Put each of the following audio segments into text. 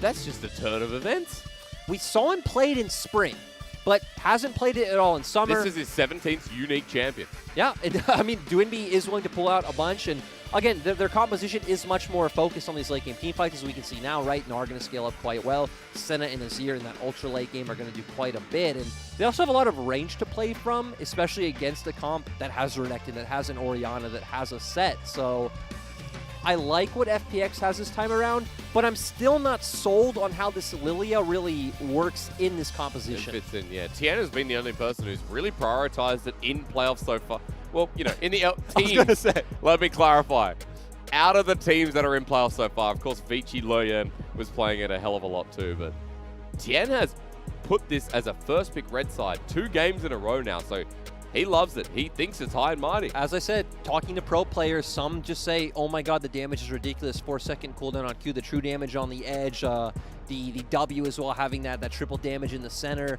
that's just a turn of events. We saw him play it in spring, but hasn't played it at all in summer. This is his 17th unique champion. Yeah, I mean, Doinb is willing to pull out a bunch, and again, their composition is much more focused on these late game team fights, as we can see now, right? Gnar are going to scale up quite well. Senna and Azir in that ultra late game are going to do quite a bit, and they also have a lot of range to play from, especially against a comp that has Renekton, that has an Orianna, that has a Sett. So I like what FPX has this time around, but I'm still not sold on how this Lillia really works in this composition. It fits in, yeah. Tian has been the only person who's really prioritized it in playoffs so far. Well, you know, in the teams, let me clarify. Out of the teams that are in playoffs so far, of course, Vici Lillia was playing it a hell of a lot too, but Tian has put this as a first pick red side 2 games in a row now, so he loves it. He thinks it's high and mighty. As I said, talking to pro players, some just say, oh my god, the damage is ridiculous. 4-second cooldown on Q, the true damage on the edge, the W as well, having that triple damage in the center.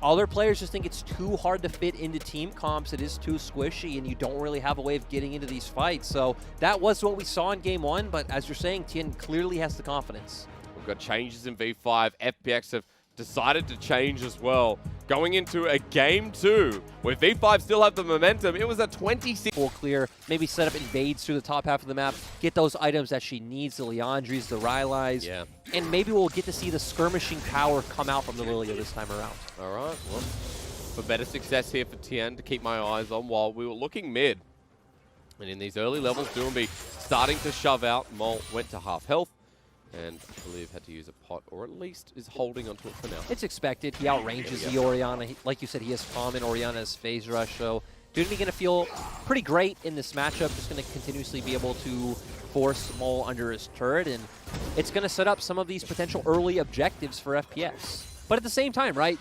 Other players just think it's too hard to fit into team comps. It is too squishy, and you don't really have a way of getting into these fights. So that was what we saw in game 1, but as you're saying, Tian clearly has the confidence. We've got changes in V5. FPX have decided to change as well. Going into a game 2, where V5 still have the momentum, it was a 26. Full clear, maybe set up invades through the top half of the map, get those items that she needs, the Leandries, the Rylais, and maybe we'll get to see the skirmishing power come out from the Lillia this time around. All right, well, for better success here for Tian to keep my eyes on while we were looking mid. And in these early levels, Doinb starting to shove out. Mole went to half health, and I believe had to use a pot, or at least is holding onto it for now. It's expected. He outranges the Orianna. Like you said, he has Tahm, and Orianna has Phase Rush. So Doinb going to feel pretty great in this matchup. Just going to continuously be able to force Mole under his turret, and it's going to set up some of these potential early objectives for FPX. But at the same time, right,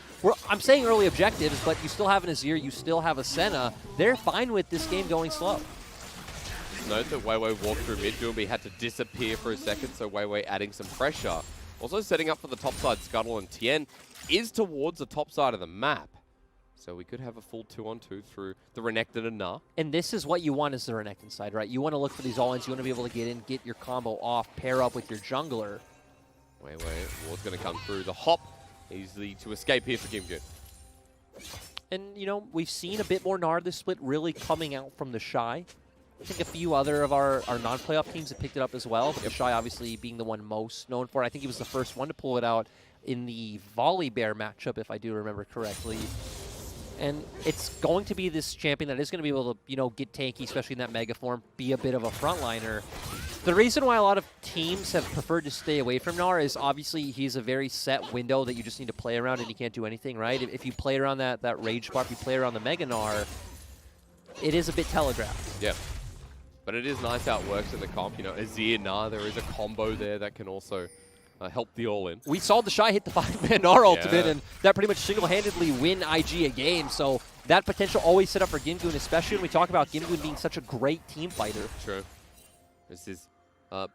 I'm saying early objectives, but you still have an Azir, you still have a Senna. They're fine with this game going slow. Note that Weiwei walked through mid. Doinb had to disappear for a second, so Weiwei adding some pressure. Also setting up for the top side scuttle, and Tian is towards the top side of the map. So we could have a full 2-on-2 through the Renekton and Gnar. And this is what you want as the Renekton side, right? You want to look for these all-ins. You want to be able to get in, get your combo off, pair up with your jungler. Weiwei was going to come through the hop easily to escape here for GimGoon. And, you know, we've seen a bit more Gnar this split really coming out from the Shy. I think a few other of our non-playoff teams have picked it up as well. But the Shy obviously being the one most known for it. I think he was the first one to pull it out in the Volley Bear matchup, if I do remember correctly. And it's going to be this champion that is going to be able to, you know, get tanky, especially in that mega form, be a bit of a frontliner. The reason why a lot of teams have preferred to stay away from Gnar is obviously he's a very set window that you just need to play around and you can't do anything, right? If you play around that rage bar, if you play around the mega Gnar, it is a bit telegraphed. Yeah. But it is nice how it works in the comp. You know, Azir, Gnar, there is a combo there that can also help the all-in. We saw the Shy hit the 5-man Gnar ultimate, and that pretty much single-handedly win IG a game. So that potential always set up for GimGoon, especially when we talk about GimGoon being such a great team fighter. True. This is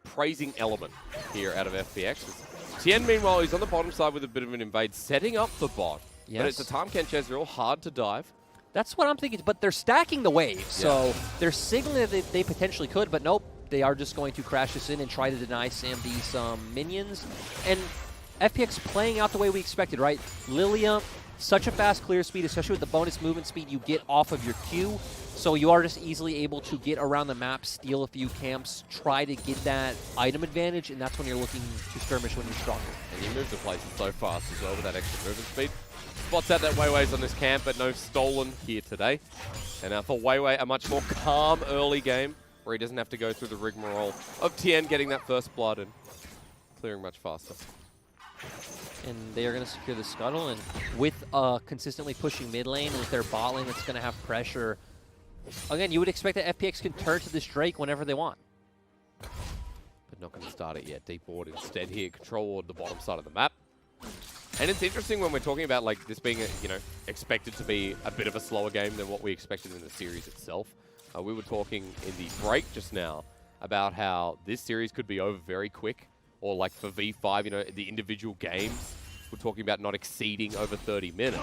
praising element here out of FPX. Tian, meanwhile, he's on the bottom side with a bit of an invade, setting up the bot. Yes. But it's a Tahm Kench Ezreal, hard to dive. That's what I'm thinking, but they're stacking the waves, so they're signaling that they potentially could, but nope, they are just going to crash this in and try to deny Sam these minions. And FPX playing out the way we expected, right? Lillia, such a fast clear speed, especially with the bonus movement speed you get off of your Q, so you are just easily able to get around the map, steal a few camps, try to get that item advantage, and that's when you're looking to skirmish when you're stronger. And you move the places so fast as well with that extra movement speed. Spots out that Weiwei's on this camp, but no stolen here today. And for Weiwei, a much more calm early game, where he doesn't have to go through the rigmarole of Tian getting that first blood and clearing much faster. And they are going to secure the scuttle, and with consistently pushing mid lane, with their bot lane that's going to have pressure, again, you would expect that FPX can turn to this Drake whenever they want. But not going to start it yet. Deep ward instead here, control the bottom side of the map. And it's interesting when we're talking about like this being, expected to be a bit of a slower game than what we expected in the series itself. We were talking in the break just now about how this series could be over very quick, or like for V5, the individual games, we're talking about not exceeding over 30 minutes.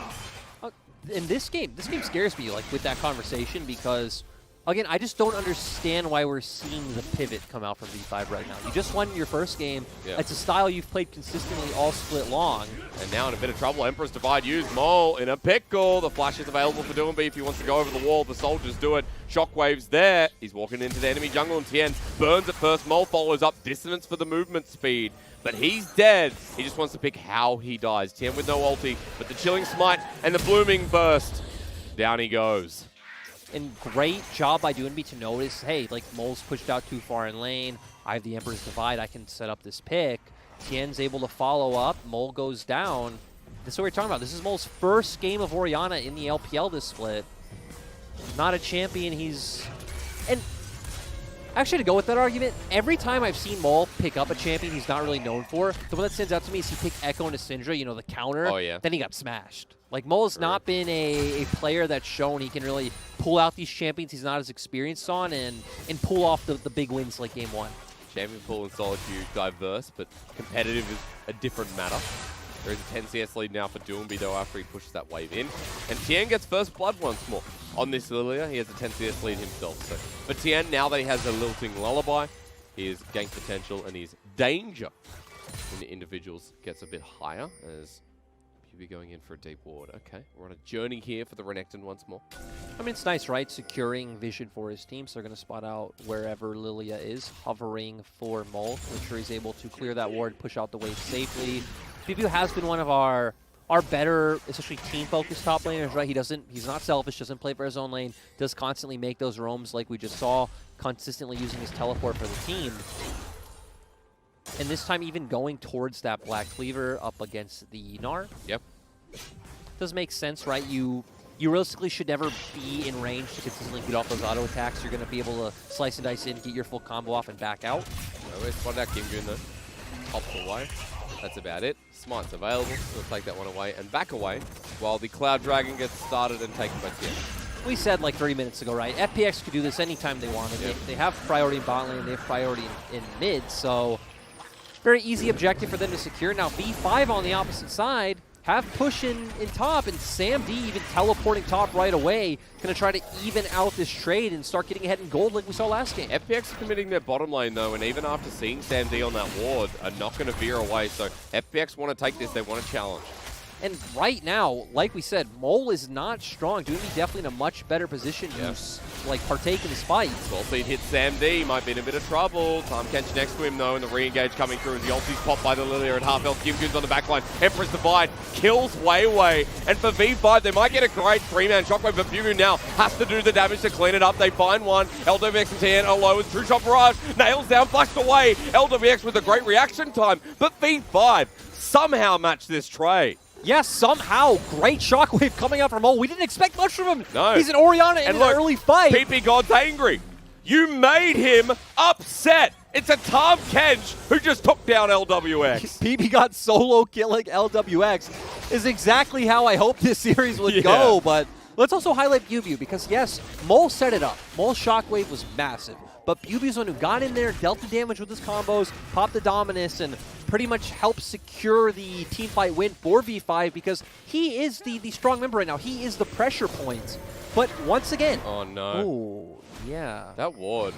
In this game scares me, like with that conversation, because Again, I just don't understand why we're seeing the pivot come out from V5 right now. You just won your first game. Yeah. It's a style you've played consistently all split long. And now in a bit of trouble, Emperor's Divide used. Mole in a pickle. The flash is available for Doinb if he wants to go over the wall. The soldiers do it. Shockwave's there. He's walking into the enemy jungle, and Tian burns at first. Mole follows up. Dissonance for the movement speed. But he's dead. He just wants to pick how he dies. Tian with no ulti, but the Chilling Smite and the Blooming Burst. Down he goes. And great job by Doinb to notice, hey, like Mole's pushed out too far in lane. I have the Emperor's Divide. I can set up this pick. Tian's able to follow up. Mole goes down. This is what we're talking about. This is Mole's first game of Orianna in the LPL this split. Not a champion. He's... And actually, to go with that argument, every time I've seen Mole pick up a champion he's not really known for, the one that stands out to me is he picked Echo into Syndra, you know, the counter. Oh, yeah. Then he got smashed. Like, Mole's not been a player that's shown he can really pull out these champions he's not as experienced on and pull off the big wins like Game 1. Champion pool and solo queue diverse, but competitive is a different matter. There is a 10 CS lead now for Doinb, though, after he pushes that wave in. And Tian gets first blood once more. On this Lillia, he has a 10 CS lead himself. So for Tian, now that he has a lilting lullaby, his gank potential and his danger in the individuals gets a bit higher as Biubiu going in for a deep ward. Okay, we're on a journey here for the Renekton once more. I mean, it's nice, right? Securing vision for his team, so they're going to spot out wherever Lillia is, hovering for Mole. Make sure he's able to clear that ward, push out the wave safely. Biubiu has been one of our better, especially team-focused top laners, right? He's not selfish, doesn't play for his own lane, does constantly make those roams like we just saw, consistently using his teleport for the team. And this time even going towards that Black Cleaver up against the Gnar. Yep. Does make sense, right? You realistically should never be in range to consistently get off those auto attacks. You're going to be able to slice and dice in, get your full combo off, and back out. We spotted out GimGoon though. Tops away. That's about it. Smite's available. We'll take that one away and back away while the Cloud Dragon gets started and taken by Tian. We said like 30 minutes ago, right? FPX could do this anytime they wanted. Yep. They have priority in bot lane, they have priority in mid, so very easy objective for them to secure. Now V5 on the opposite side have push in top, and Sam D even teleporting top right away. Going to try to even out this trade and start getting ahead in gold like we saw last game. FPX are committing their bottom lane though, and even after seeing Sam D on that ward, are not going to veer away. So FPX want to take this, they want to challenge. And right now, like we said, Mole is not strong. Doinb definitely in a much better position to like partake in this fight. 12 feet hits Sam D, might be in a bit of trouble. Tahm Kench next to him though, and the re-engage coming through as the ulti's popped by the Lillia at half health. GimGoon's on the back line. Emperor's Divide kills Weiwei. And for V5, they might get a great 3-man shockwave, but Biubiu now has to do the damage to clean it up. They find one. LWX and Tian alone with True Shot Barrage. Nails down, flashed away. LWX with a great reaction time, but V5 somehow matched this trade. Yes, somehow. Great shockwave coming out from Mole. We didn't expect much from him. No. He's an Orianna in an early fight. ppgod's angry. You made him upset. It's a Tahm Kench who just took down LWX. ppgod solo killing LWX is exactly how I hoped this series would go, but let's also highlight Biubiu because, yes, Mole set it up. Mole's shockwave was massive, but Biubiu's one who got in there, dealt the damage with his combos, popped the Dominus, and pretty much helped secure the teamfight win for V5 because he is the strong member right now. He is the pressure point. But once again... Oh, no. Oh, yeah. That ward.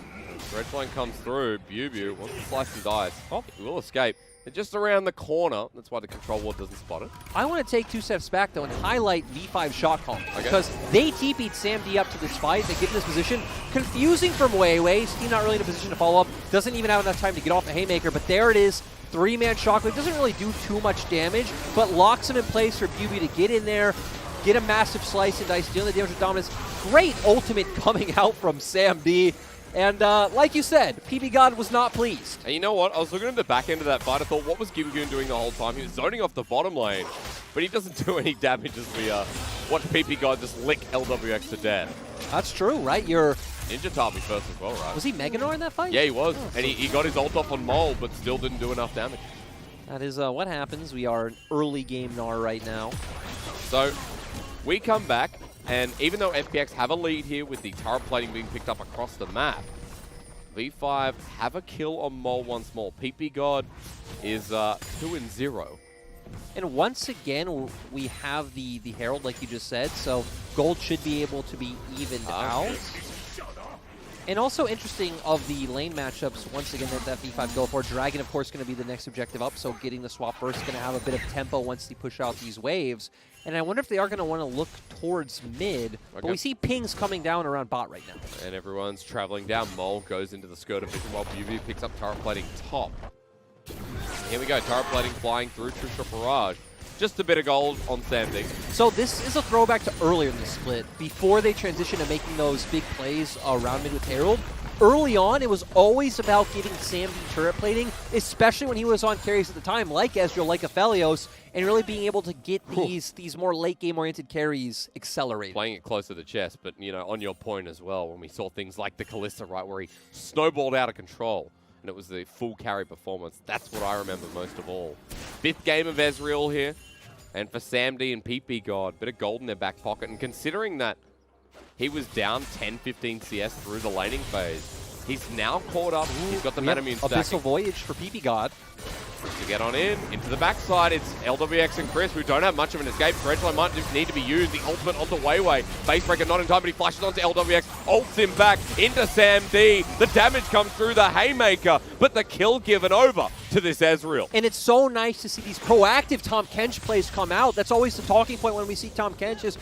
Red line comes through. Biubiu wants to slice and dice. Oh, he will escape. They're just around the corner. That's why the control ward doesn't spot it. I want to take 2 steps back, though, and highlight V5's shot call. Okay. Because they TP'd Sam D up to this fight. They get in this position. Confusing from Weiwei. He's not really in a position to follow up. Doesn't even have enough time to get off the Haymaker, but there it is. 3-man shockwave. Doesn't really do too much damage, but locks him in place for Biubiu to get in there, get a massive slice and dice, dealing the damage with Dominus. Great ultimate coming out from Sam D. And like you said, ppgod was not pleased. And you know what? I was looking at the back end of that fight. I thought, what was GimGoon doing the whole time? He was zoning off the bottom lane, but he doesn't do any damage as we watch ppgod just lick LWX to death. That's true, right? You're Ninja Tahm first as well, right? Was he Mega Gnar in that fight? Yeah, he was. Oh, and he got his ult off on Mole, but still didn't do enough damage. That is what happens. We are an early game Gnar right now. So we come back, and even though FPX have a lead here with the turret plating being picked up across the map, V5 have a kill on Mole once more. ppgod is 2-0. And once again, we have the Herald, like you just said, so gold should be able to be evened out. And also interesting of the lane matchups, once again, that V5 go for. Dragon, of course, going to be the next objective up, so getting the swap first is going to have a bit of tempo once they push out these waves. And I wonder if they are going to want to look towards mid, but we see pings coming down around bot right now. And everyone's traveling down. Mole goes into the skirt of vision while Biubiu picks up turret plating top. Here we go, turret plating flying through Trishka Barrage. Just a bit of gold on Sandy. So this is a throwback to earlier in the split, before they transitioned to making those big plays around mid with Herald. Early on, it was always about getting Sam D turret plating, especially when he was on carries at the time, like Ezreal, like Aphelios, and really being able to get these more late game oriented carries accelerated. Playing it close to the chest, but you know, on your point as well, when we saw things like the Kalista, right, where he snowballed out of control, and it was the full carry performance. That's what I remember most of all. 5th game of Ezreal here, and for Sam D and ppgod, bit of gold in their back pocket, and considering that he was down 10-15 CS through the laning phase, he's now caught up. He's got the Manamune stack. Abyssal Voyage for ppgod. To get on in, into the backside, it's LWX and Chris, who don't have much of an escape. Dredgeline might just need to be used. The ultimate onto Weiwei. Facebreaker not in time, but he flashes onto LWX, ults him back into Sam D. The damage comes through the Haymaker, but the kill given over to this Ezreal. And it's so nice to see these proactive Tahm Kench plays come out. That's always the talking point when we see Tahm Kench is,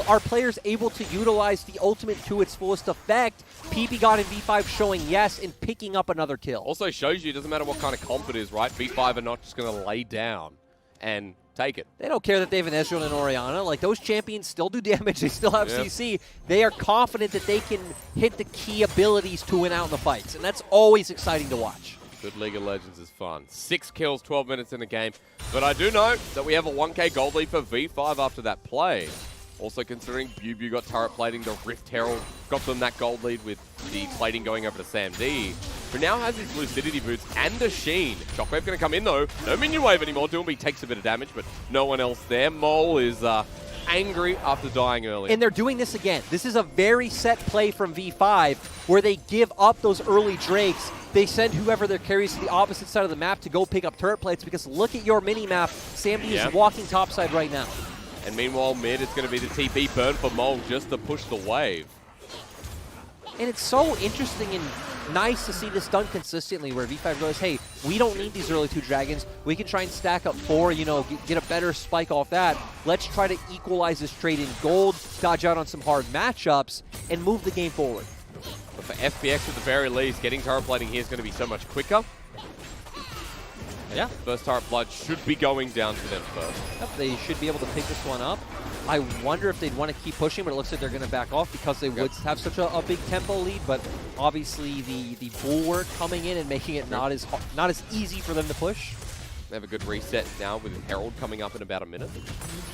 are players able to utilize the ultimate to its fullest effect? ppgod and V5 showing yes and picking up another kill. Also shows you it doesn't matter what kind of comp it is, right? V5 are not just going to lay down and take it. They don't care that they have an Ezreal and an Orianna. Like, those champions still do damage. They still have CC. They are confident that they can hit the key abilities to win out in the fights, and that's always exciting to watch. Good League of Legends is fun. 6 kills, 12 minutes in the game. But I do know that we have a 1k gold lead for V5 after that play. Also considering Biubiu got turret plating, the Rift Herald got them that gold lead with the plating going over to Sam D, who now has his Lucidity boots and a Sheen. Shockwave going to come in though. No minion wave anymore. Doinb takes a bit of damage, but no one else there. Mole is angry after dying early. And they're doing this again. This is a very set play from V5 where they give up those early Drakes. They send whoever their carries to the opposite side of the map to go pick up turret plates, because look at your mini-map. Sam D is walking topside right now. And meanwhile, mid, it's going to be the TP burn for Mole just to push the wave. And it's so interesting and nice to see this done consistently, where V5 goes, hey, we don't need these early 2 dragons. We can try and stack up 4, you know, get a better spike off that. Let's try to equalize this trade in gold, dodge out on some hard matchups, and move the game forward. But for FPX at the very least, getting turret plating here is going to be so much quicker. Yeah. First turret blood should be going down to them first. Yep, they should be able to pick this one up. I wonder if they'd want to keep pushing, but it looks like they're going to back off because they would have such a big tempo lead. But obviously the bulwark coming in and making it not as easy for them to push. They have a good reset now with Herald coming up in about a minute.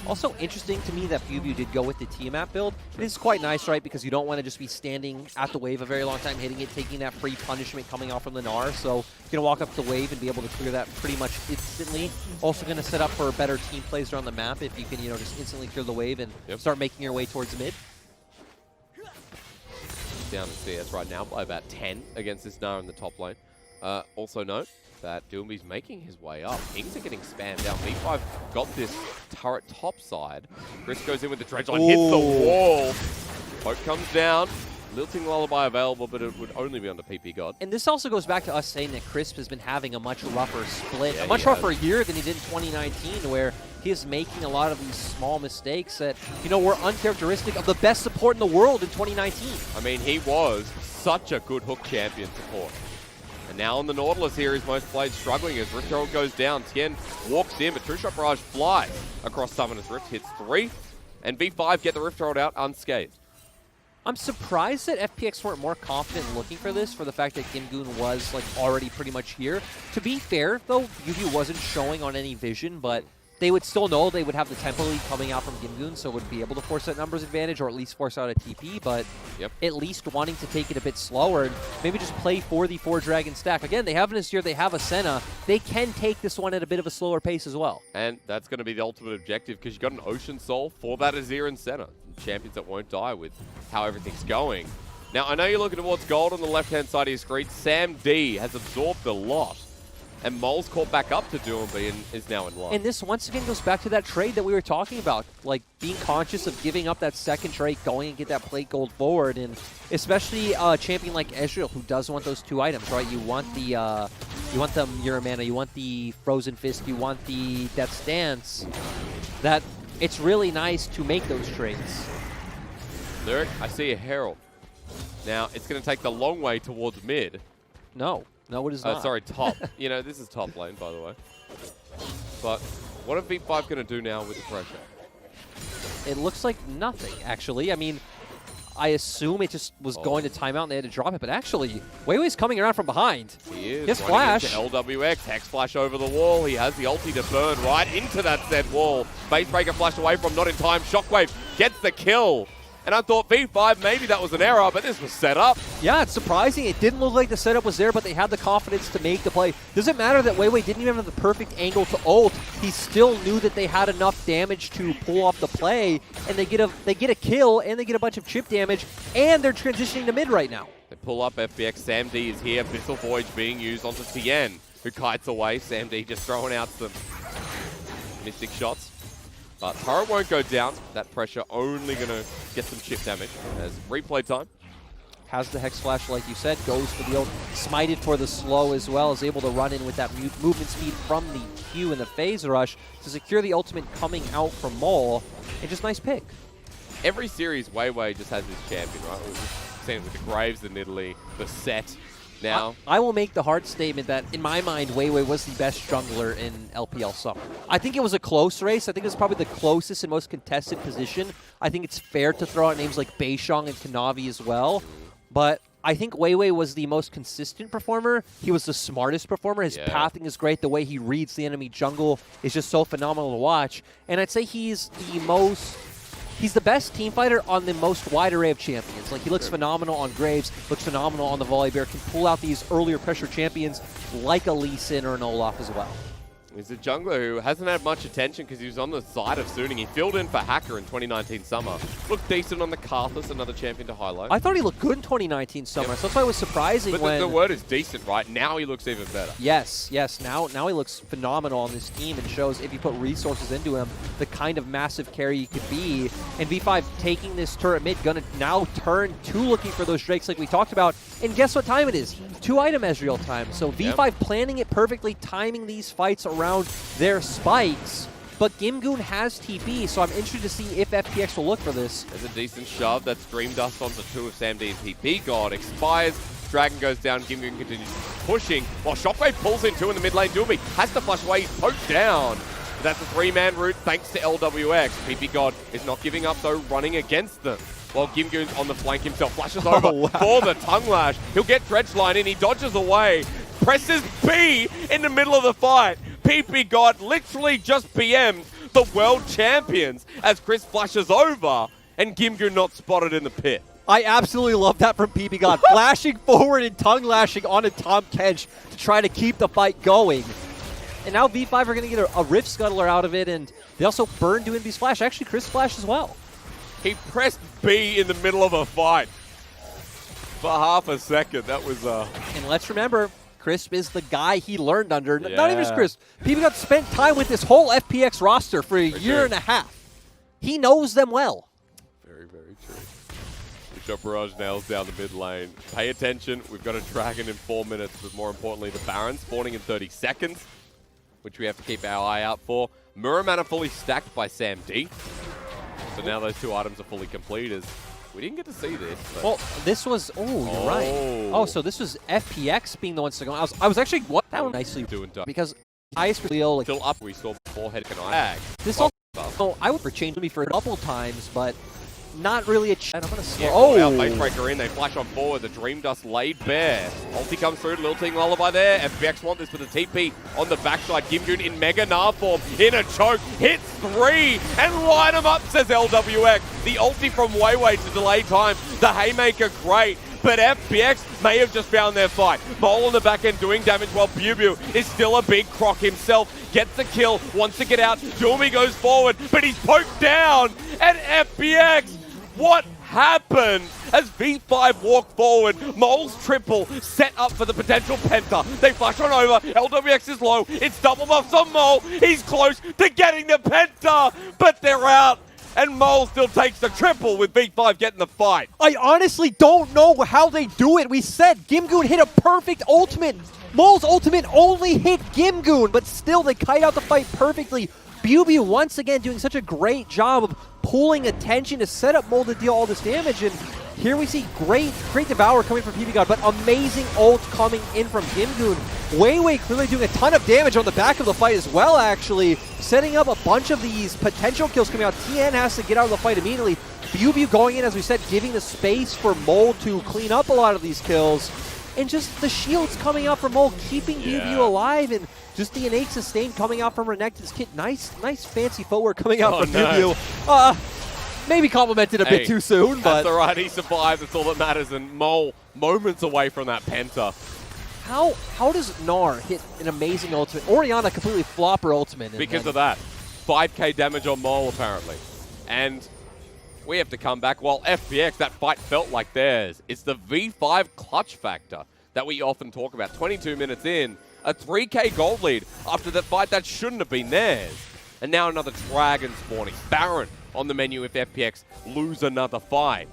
Also interesting to me that Biubiu did go with the Tiamat build. It is quite nice, right? Because you don't want to just be standing at the wave a very long time, hitting it, taking that free punishment coming off from the Gnar. So you're going to walk up the wave and be able to clear that pretty much instantly. Also going to set up for better team plays around the map if you can, you know, just instantly clear the wave and start making your way towards mid. Down in CS right now by about 10 against this Gnar in the top lane. Also note that Doinb's making his way up. Kings are getting spammed down. V5 got this turret top side. Chris goes in with the Dredgeline, hits the wall. Poke comes down. Lilting Lullaby available, but it would only be under ppgod. And this also goes back to us saying that Crisp has been having a much rougher split, a much rougher year than he did in 2019, where he is making a lot of these small mistakes that, you know, were uncharacteristic of the best support in the world in 2019. I mean, he was such a good hook champion support. And now on the Nautilus here, his most played struggling as Rift Herald goes down. Tian walks in, but Trishka Barrage flies across Summoner's Rift, hits 3, and V5 get the Rift Herald out unscathed. I'm surprised that FPX weren't more confident looking for this, for the fact that GimGoon was like already pretty much here. To be fair, though, Biubiu wasn't showing on any vision, but they would still know they would have the tempo lead coming out from GimGoon, so would be able to force that numbers advantage, or at least force out a TP, but at least wanting to take it a bit slower and maybe just play for the 4-dragon stack. Again, they have this year, they have a Senna. They can take this one at a bit of a slower pace as well. And that's going to be the ultimate objective, because you've got an Ocean Soul for that Azir and Senna. Champions that won't die with how everything's going. Now, I know you're looking towards gold on the left-hand side of your screen. Sam D has absorbed a lot. And Mole's caught back up to Doinb and is now in line. And this once again goes back to that trade that we were talking about, like being conscious of giving up that second trade, going and get that plate gold forward, and especially a champion like Ezreal who does want those 2 items, right? You want the Orianna, you want the Frozen Fist, you want the Death's Dance. That it's really nice to make those trades. Lyric, I see a Herald. Now it's going to take the long way towards mid. No, it is not. Sorry, top. You know, this is top lane, by the way. But what are V5 going to do now with the pressure? It looks like nothing, actually. I mean, I assume it just was going to timeout and they had to drop it, but actually, Weiwei's coming around from behind. He is. His flash. LWX, Hex Flash over the wall. He has the ulti to burn right into that said wall. Base Breaker flashed away from, not in time. Shockwave gets the kill. And I thought V5, maybe that was an error, but this was set up. Yeah, it's surprising. It didn't look like the setup was there, but they had the confidence to make the play. Doesn't matter that Weiwei didn't even have the perfect angle to ult. He still knew that they had enough damage to pull off the play, and they get a kill, and they get a bunch of chip damage, and they're transitioning to mid right now. They pull up FPX. Sam D is here. Abyssal Voyage being used onto Tian, who kites away. Sam D just throwing out some mystic shots. But turret won't go down. That pressure only going to get some chip damage as replay time. Has the Hex Flash, like you said, goes for the ult, smited for the slow as well, is able to run in with that movement speed from the Q and the phase rush to secure the ultimate coming out from Mole. And just nice pick. Every series, Weiwei just has his champion, right? We've seen it with the Graves in Italy, the Sett. Now, I will make the hard statement that, in my mind, Weiwei was the best jungler in LPL Summer. I think it was a close race. I think it was probably the closest and most contested position. I think it's fair to throw out names like Beishong and Kanavi as well. But I think Weiwei was the most consistent performer. He was the smartest performer. His pathing is great. The way he reads the enemy jungle is just so phenomenal to watch. And I'd say he's the best team fighter on the most wide array of champions. Like, he looks phenomenal on Graves, looks phenomenal on the Volibear, can pull out these earlier pressure champions like a Lee Sin or an Olaf as well. He's a jungler who hasn't had much attention because he was on the side of Suning. He filled in for Hacker in 2019 Summer. Looked decent on the Karthus, another champion to highlight. I thought he looked good in 2019 Summer, so that's why it was surprising but when... the word is decent, right? Now he looks even better. Yes. Now he looks phenomenal on this team and shows, if you put resources into him, the kind of massive carry he could be. And V5 taking this turret mid, gonna now turn to looking for those Drakes like we talked about. And guess what time it is? 2-item Ezreal time. So V5 planning it perfectly, timing these fights around their spikes. But GimGoon has TP, so I'm interested to see if FPX will look for this. There's a decent shove. That's Dream Dust onto 2 of Sam D and ppgod. Expires. Dragon goes down. GimGoon continues pushing. While Shockwave pulls in 2 in the mid lane. Doinb has to flush away. He's poked down. That's a 3-man route thanks to LWX. ppgod is not giving up, though, running against them. While GimGoon's on the flank himself. Flashes over for the Tongue Lash. He'll get Dredge Line in. He dodges away. Presses B in the middle of the fight. ppgod literally just PM'd the world champions as Chris flashes over and GimGoon not spotted in the pit. I absolutely love that from ppgod. Flashing forward and tongue lashing onto Tahm Kench to try to keep the fight going. And now V5 are going to get a Rift Scuttler out of it, and they also burn Doinb's flash. Actually, Chris flash as well. He pressed B in the middle of a fight for half a second. That was And let's remember, Crisp is the guy he learned under. Yeah. Not even just Crisp. ppgod spent time with this whole FPX roster for a year and a half. He knows them well. Very, very true. Bishop Barrage nails down the mid lane. Pay attention. We've got a Dragon in 4 minutes, but more importantly, the Baron spawning in 30 seconds, which we have to keep our eye out for. Muramana fully stacked by Sam D. So now those 2 items are fully completed. We didn't get to see this. Well, this was... Oh, you're right. Oh, so this was FPX being the ones to go. I was actually... What? That was nicely doing because highest for Leo... Like, still up. We saw forehead and eye. This also... Oh, I would have changed me for a couple times, but... Not really a... I'm going to slow... Yeah, Base Breaker in. They flash on forward. The Dream Dust laid bare. Ulti comes through. Lilting Lullaby there. FPX want this with a TP on the backside. GimGoon in Mega Gnar form. In a choke. Hits 3. And line them up, says LWX. The ulti from Weiwei to delay time. The Haymaker, great. But FPX may have just found their fight. Mole on the back end doing damage while Biubiu is still a big croc himself. Gets the kill. Wants to get out. Doinb goes forward. But he's poked down. And FPX... What happened as V5 walk forward. Mole's triple set up for the potential penta. They flash on over. LWX is low. It's double buffs on Mole. He's close to getting the penta, but they're out. And Mole still takes the triple with V5 getting the fight. I honestly don't know how they do it. We said GimGoon hit a perfect ultimate. Mole's ultimate only hit GimGoon, but still they kite out the fight perfectly. Biubiu once again doing such a great job of pulling attention to set up Mole to deal all this damage. And here we see great Devour coming from ppgod, but amazing ult coming in from GimGoon. Weiwei clearly doing a ton of damage on the back of the fight as well, actually. Setting up a bunch of these potential kills coming out. Tian has to get out of the fight immediately. Biubiu going in, as we said, giving the space for Mole to clean up a lot of these kills. And just the shields coming out from Mole, keeping Biubiu alive, and just the innate sustain coming out from Renekton's kit. Nice fancy footwork coming out from Biubiu. Maybe complimented a bit too soon, but that's all right. He survived. That's all that matters. And Mole moments away from that penta. How does Gnar hit an amazing ultimate? Orianna completely flop her ultimate. Because of that. 5k damage on Mole, apparently. And we have to come back. While FPX, that fight felt like theirs. It's the V5 clutch factor that we often talk about. 22 minutes in, a 3k gold lead after that fight that shouldn't have been theirs. And now another dragon spawning. Baron on the menu if FPX lose another fight.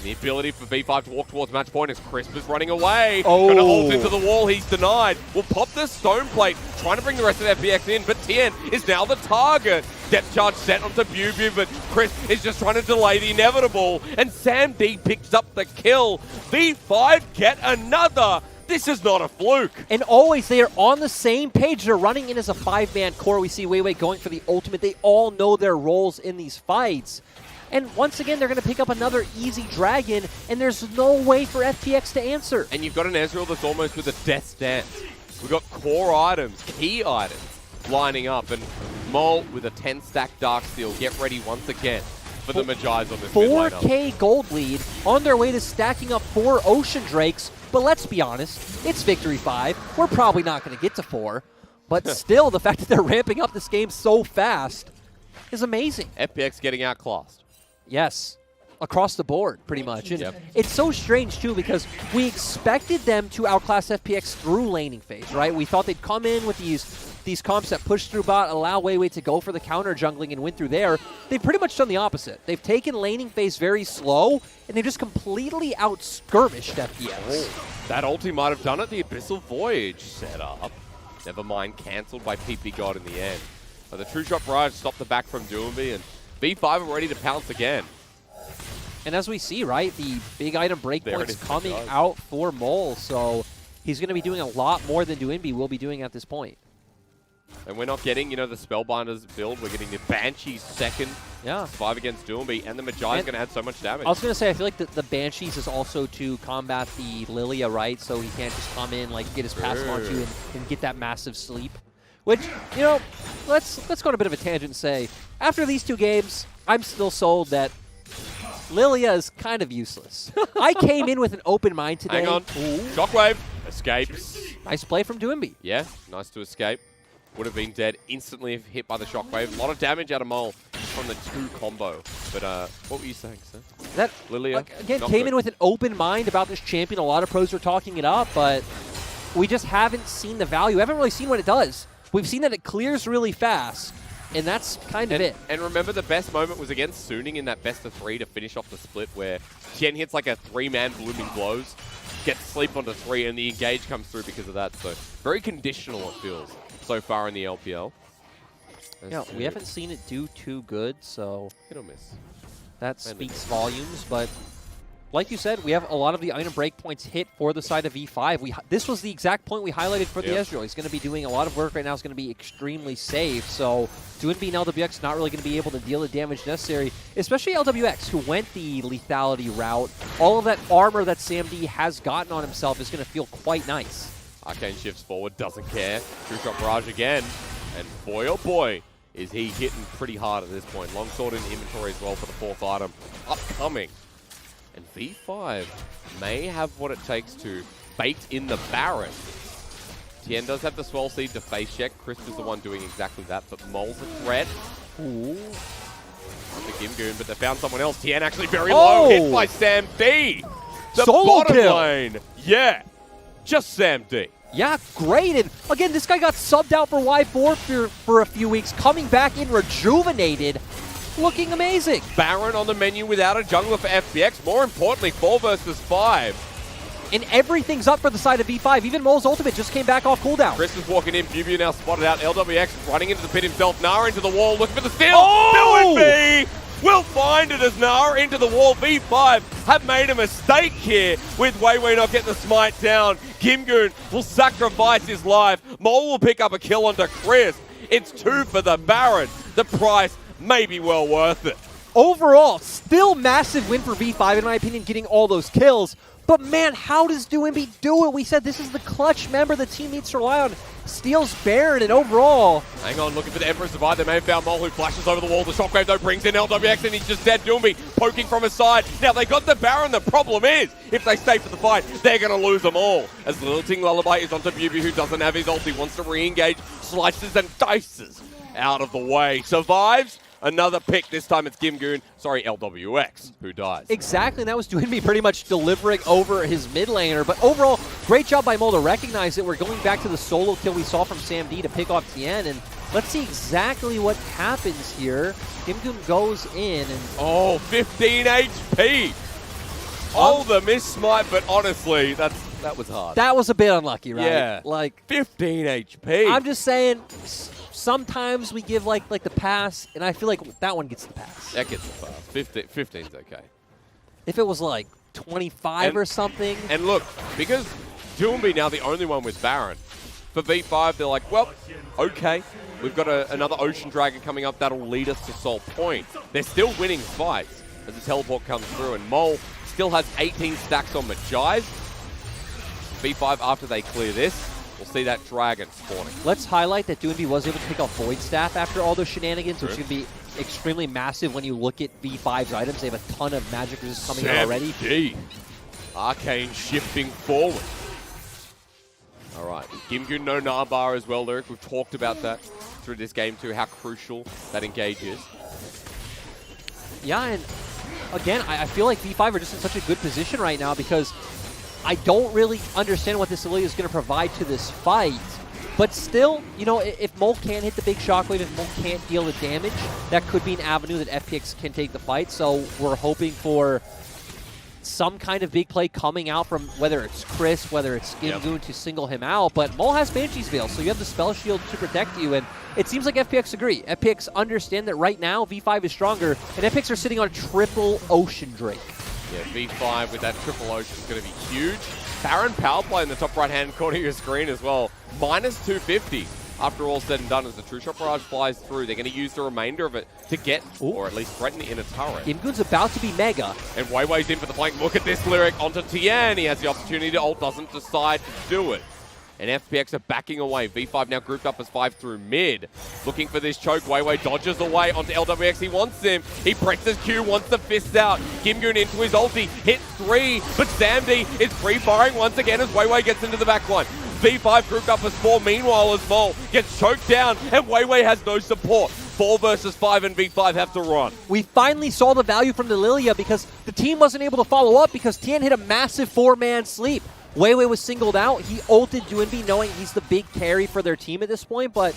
The ability for V5 to walk towards match point as Crisp is running away. Gonna ult into the wall, he's denied. Will pop the stone plate, trying to bring the rest of FPX in, but Tian is now the target. Depth charge set onto Biubiu, but Crisp is just trying to delay the inevitable. And Sam D picks up the kill. V5 get another. This is not a fluke. And always they are on the same page. They're running in as a 5-man core. We see Weiwei going for the ultimate. They all know their roles in these fights. And once again, they're going to pick up another easy dragon, and there's no way for FPX to answer. And you've got an Ezreal that's almost with a death stance. We've got core items, key items lining up, and Mole with a 10-stack Darksteel. Get ready once again for the Magi's on this mid lineup. 4K gold lead on their way to stacking up 4 Ocean Drakes. But let's be honest, it's Victory 5. We're probably not going to get to 4. But still, the fact that they're ramping up this game so fast is amazing. FPX getting outclassed. Yes, across the board, pretty much. And it's so strange, too, because we expected them to outclass FPX through laning phase, right? We thought they'd come in with these comps that push through bot, allow Weiwei to go for the counter jungling and win through there. They've pretty much done the opposite. They've taken laning phase very slow, and they've just completely out-skirmished FPX. That ulti might have done it. The Abyssal Voyage set up. Never mind, cancelled by ppgod in the end. But the True Shot Barrage stopped the back from Doinb, and V5 are ready to pounce again. And as we see, right, the big item breakpoints coming out for Mole, so he's going to be doing a lot more than Doinb will be doing at this point. And we're not getting, you know, the Spellbinders build. We're getting the Banshees second. Yeah. 5 against Doinb, and the Magi is going to add so much damage. I was going to say, I feel like the Banshees is also to combat the Lillia, right? So he can't just come in, like, get his passive onto you and get that massive sleep. Which, you know, let's go on a bit of a tangent and say, after these 2 games, I'm still sold that Lillia is kind of useless. I came in with an open mind today. Hang on. Shockwave. Escapes. Nice play from Doinb. Yeah, nice to escape. Would have been dead instantly if hit by the Shockwave. A lot of damage out of Mole from the 2 combo. But what were you saying, sir? That, Lillia? Again, came in with an open mind about this champion. A lot of pros were talking it up, but we just haven't seen the value. We haven't really seen what it does. We've seen that it clears really fast, and that's kind of it. And remember, the best moment was against Suning in that best of 3 to finish off the split, where Tian hits like a 3-man Blooming Blows, gets sleep onto 3, and the engage comes through because of that. So very conditional, it feels, so far in the LPL. Yeah, we haven't seen it do too good, so hit or miss. That speaks volumes, but like you said, we have a lot of the item breakpoints hit for the side of V5. This was the exact point we highlighted for the Ezreal. He's going to be doing a lot of work right now. He's going to be extremely safe. So Doinb and LWX not really going to be able to deal the damage necessary, especially LWX, who went the lethality route. All of that armor that Sam D has gotten on himself is going to feel quite nice. Arcane shifts forward, doesn't care. True Shot Barrage again. And boy, oh boy, is he hitting pretty hard at this point. Longsword in inventory as well for the 4th item. Upcoming. And V5 may have what it takes to bait in the Baron. Tian does have the Swell Seed to face check. Crisp is the one doing exactly that, but Mole's a threat. Ooh. The GimGoon, but they found someone else. Tian actually very low, hit by Sam D. The Solo bottom kill. lane. Yeah, just Sam D. Yeah, great. And again, this guy got subbed out for Y4 for a few weeks, coming back in rejuvenated, looking amazing. Baron on the menu without a jungler for FPX. More importantly, 4 versus 5. And everything's up for the side of V5. Even Mole's ultimate just came back off cooldown. Chris is walking in. Biubiu now spotted out. LWX running into the pit himself. Gnar into the wall, looking for the steal. Oh! Doinb will find it as Gnar into the wall. V5 have made a mistake here with Weiwei not getting the smite down. GimGoon will sacrifice his life. Mole will pick up a kill onto Chris. It's 2 for the Baron. The price may be well worth it. Overall, still massive win for V5, in my opinion, getting all those kills. But man, how does Doinb do it? We said this is the clutch member the team needs to rely on. Steals Baron, and overall... Hang on, looking for the Emperor survive. They may have found Mole, who flashes over the wall. The Shockwave, though, brings in LWX, and he's just dead. Doinb poking from his side. Now, they got the Baron. The problem is, if they stay for the fight, they're going to lose them all. As Lilting Lullaby is onto Biubiu, who doesn't have his ult. He wants to re-engage, slices and dices out of the way. Survives. Another pick. This time it's GimGoon. Sorry, LWX, who dies. Exactly, and that was Doinb pretty much delivering over his mid laner. But overall, great job by Mole to recognize it. We're going back to the solo kill we saw from Sam D to pick off Tian, and let's see exactly what happens here. GimGoon goes in and... Oh, 15 HP! Oh, the miss smite, but honestly, that was hard. That was a bit unlucky, right? Yeah. Like 15 HP. I'm just saying, sometimes we give like the pass, and I feel like that one gets the pass. That gets the pass. 15's okay. If it was like 25 or something. And look, because Doinb now the only one with Baron, for V5 they're like, well, okay, we've got another Ocean Dragon coming up that'll lead us to Soul Point. They're still winning fights as the teleport comes through, and Mole still has 18 stacks on Magi's. V5, after they clear this, we'll see that dragon spawning. Let's highlight that Doinb was able to pick up Void Staff after all those shenanigans, which could be extremely massive when you look at V5's items. They have a ton of magic resist coming out already. D. Arcane shifting forward. All right, GimGoon no Gnar bar as well, Lyric. We've talked about that through this game too, how crucial that engage is. Yeah, and again, I feel like V5 are just in such a good position right now because I don't really understand what this Lillia is going to provide to this fight. But still, you know, if Mole can't hit the big shockwave, if Mole can't deal the damage, that could be an avenue that FPX can take the fight. So we're hoping for some kind of big play coming out from whether it's Chris, whether it's GimGoon to single him out. But Mole has Banshee's Veil, so you have the Spell Shield to protect you. And it seems like FPX agree. FPX understand that right now V5 is stronger, and FPX are sitting on a triple Ocean Drake. Yeah, V5 with that triple Ocean is going to be huge. Baron power play in the top right-hand corner of your screen as well. Minus 250 after all said and done as the True Shot Barrage flies through. They're going to use the remainder of it to get, or at least threaten the inner turret. GimGoon's about to be Mega. And Weiwei's in for the flank. Look at this Lyric onto Tian. He has the opportunity to ult, doesn't decide to do it. And FPX are backing away. V5 now grouped up as 5 through mid. Looking for this choke. Weiwei dodges away onto LWX. He wants him. He presses Q, wants the fists out. GimGoon into his ulti. Hits 3, but Sam D is free-firing once again as Weiwei gets into the back line. V5 grouped up as 4. Meanwhile, as Mole gets choked down, and Weiwei has no support. 4 versus 5, and V5 have to run. We finally saw the value from the Lillia because the team wasn't able to follow up because Tian hit a massive 4-man sleep. Weiwei was singled out. He ulted Doinb knowing he's the big carry for their team at this point, but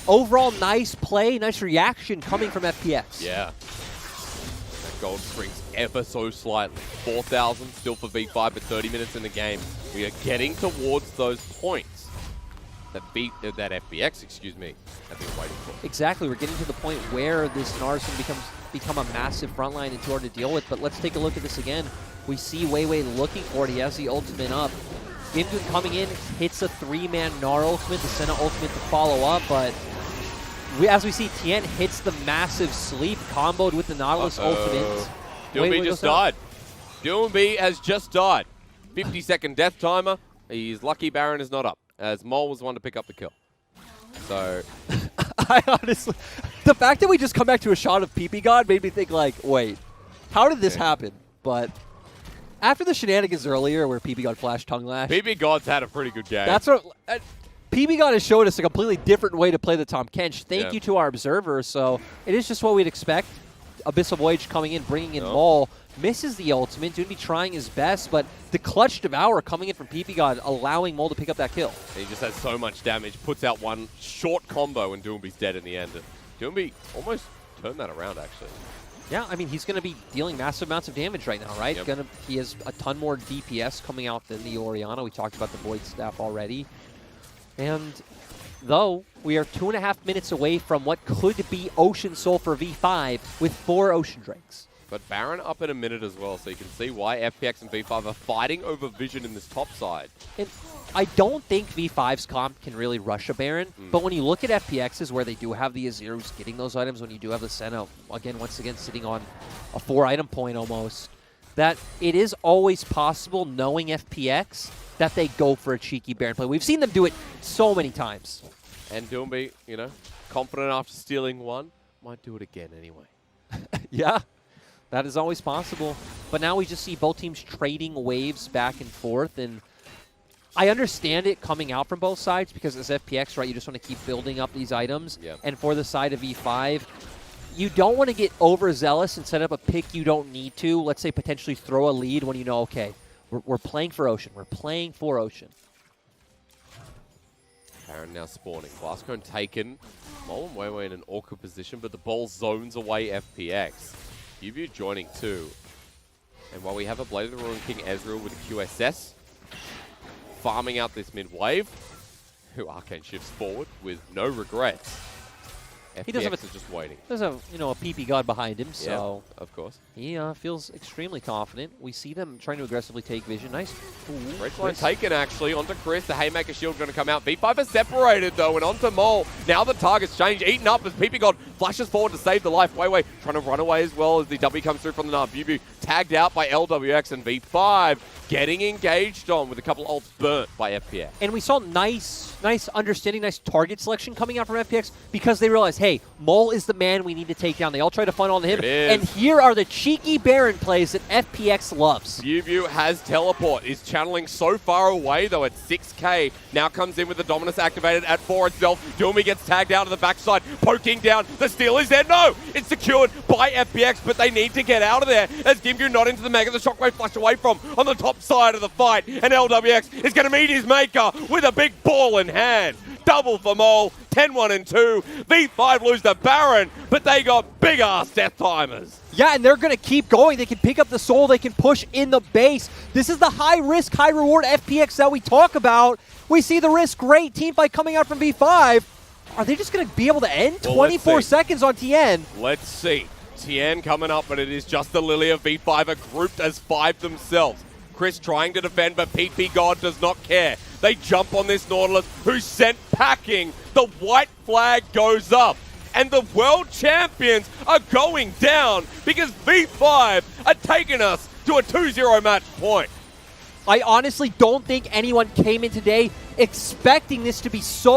overall nice play, nice reaction coming from FPX. Yeah. That gold shrinks ever so slightly. 4,000 still for V5, but 30 minutes in the game. We are getting towards those points that FPX, excuse me, have been waiting for. Exactly. We're getting to the point where this Gnar is going to become a massive frontline and hard to deal with, but let's take a look at this again. We see Weiwei looking for it. He has the ultimate up. GimGoon coming in, hits a 3-man Gnar ultimate, the Senna ultimate to follow up, but as we see, Tian hits the massive sleep, comboed with the Nautilus ultimate. Doinb just died. Doinb has just died. 50-second death timer. He's lucky Baron is not up, as Mole was the one to pick up the kill. So... I honestly... The fact that we just come back to a shot of ppgod made me think, like, wait, how did this happen? But... After the shenanigans earlier where ppgod flashed Tongue Lash... ppgod's had a pretty good game. That's what... ppgod has showed us a completely different way to play the Tahm Kench. Thank you to our observers, so it is just what we'd expect. Abyssal Voyage coming in, bringing in Nope. Maul. Misses the ultimate. Doinb trying his best, but the clutch Devour coming in from ppgod, allowing Maul to pick up that kill. And he just has so much damage, puts out one short combo, and Doinb's dead in the end. Doinb almost turned that around, actually. Yeah, I mean, he's going to be dealing massive amounts of damage right now, right? Yep. He has a ton more DPS coming out than the Orianna. We talked about the Void Staff already. And though we are 2.5 minutes away from what could be Ocean Soul for V5 with 4 Ocean Drakes. But Baron up in a minute as well, so you can see why FPX and V5 are fighting over vision in this top side. And I don't think V5's comp can really rush a Baron, but when you look at FPX's where they do have the Azir who's getting those items, when you do have the Senna, once again, sitting on a 4-item point almost, that it is always possible, knowing FPX, that they go for a cheeky Baron play. We've seen them do it so many times. And Doinb, you know, confident after stealing one, might do it again anyway. Yeah. That is always possible. But now we just see both teams trading waves back and forth. And I understand it coming out from both sides because as FPX, right, you just want to keep building up these items. Yep. And for the side of V5, you don't want to get overzealous and set up a pick you don't need to. Let's say potentially throw a lead when you know, okay, we're playing for Ocean. We're playing for Ocean. Baron now spawning. Glasscone taken. Mole and Weiwei in an awkward position, but the ball zones away FPX. Biubiu joining too. And while we have a Blade of the Ruin King Ezreal with a QSS, farming out this mid wave, who Arcane shifts forward with no regrets. He does have FPX is just waiting. There's a ppgod behind him, so yeah, of course. he feels extremely confident. We see them trying to aggressively take vision. Nice. Great one taken, actually, onto Chris. The Haymaker shield going to come out. V5 is separated, though, and onto Mole. Now the target's changed. Eaten up as ppgod flashes forward to save the life. Weiwei trying to run away as well as the W comes through from the Gnar. Biubiu tagged out by LWX, and V5 getting engaged on with a couple ults burnt by FPX. And we saw nice understanding, nice target selection coming out from FPX because they realized, hey, Mole is the man we need to take down. They all try to funnel on him. And here are the cheeky Baron plays that FPX loves. Biubiu has teleport, is channeling so far away though at 6k. Now comes in with the Dominus activated at 4 itself. Doinb gets tagged out of the backside, poking down. The steal is there. No! It's secured by FPX, but they need to get out of there as GimGoon not into the Mega. The Shockwave flashed away from on the top side of the fight. And LWX is going to meet his maker with a big ball in hand. Double for Mole, 10-1 and 2. V5 lose the Baron, but they got big-ass death timers. Yeah, and they're going to keep going. They can pick up the soul. They can push in the base. This is the high-risk, high-reward FPX that we talk about. We see the risk rate team fight coming out from V5. Are they just going to be able to end? Well, 24 seconds on Tian. Let's see. Tian coming up, but it is just the Lillia. V5 are grouped as 5 themselves. Chris trying to defend, but ppgod does not care. They jump on this Nautilus, who's sent packing. The white flag goes up. And the world champions are going down because V5 are taking us to a 2-0 match point. I honestly don't think anyone came in today expecting this to be so